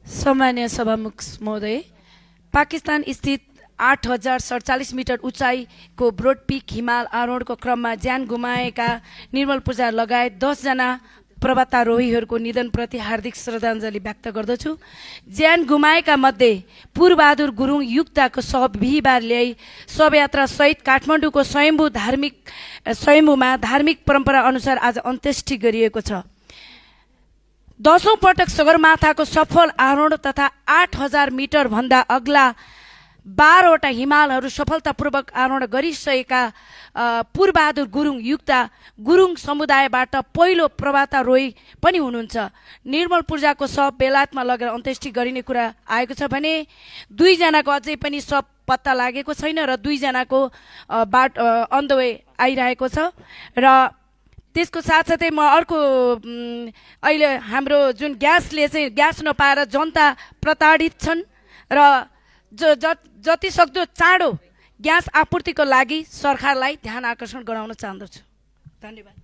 सम्मान्य सभामुख महोदय, पाकिस्तान स्थित 8047 मिटर उचाइको ब्रोड पिक हिमाल आरोहणको क्रममा ज्यान गुमाएका निर्मल पूजा लगायत 10 जना पर्वतारोहीहरूको निधनप्रति हार्दिक श्रद्धाञ्जली व्यक्त गर्दछु। ज्यान गुमाएका मध्ये पूर्वबहादुर गुरुङ युक्ताको शव बिहिबार ल्याई शवयात्रा सहित काठमाडौँको स्वयम्भूमा धार्मिक परम्परा अनुसार आज अन्त्येष्टि गरिएको छ। 10औं पटक सगरमाथाको सफल आरोहण तथा 8000 मिटर भन्दा अग्ला 12 वटा हिमालहरू सफलतापूर्वक आरोहण गरिसकेका पूर्वबहादुर गुरुङ युक्ता गुरुङ समुदायबाट पहिलो पर्वतारोही पनि हुनुहुन्छ। निर्मल पूजाको शव बेलायतमा लगेर अन्त्येष्टि गरिने कुरा आएको छ भने 2 जनाको अझै पनि शव पत्ता लागेको छैन र 2 जनाको अन द वे आइरहेको छ। र त्यसको साथसाथै म अर्को अहिले हाम्रो जुन ग्यासले चाहिँ ग्यास नपाएर जनता प्रताडित छन् र जति सक्दो चाँडो ग्यास आपूर्तिको लागि सरकारलाई ध्यान आकर्षण गराउन चाहन्छु। धन्यवाद।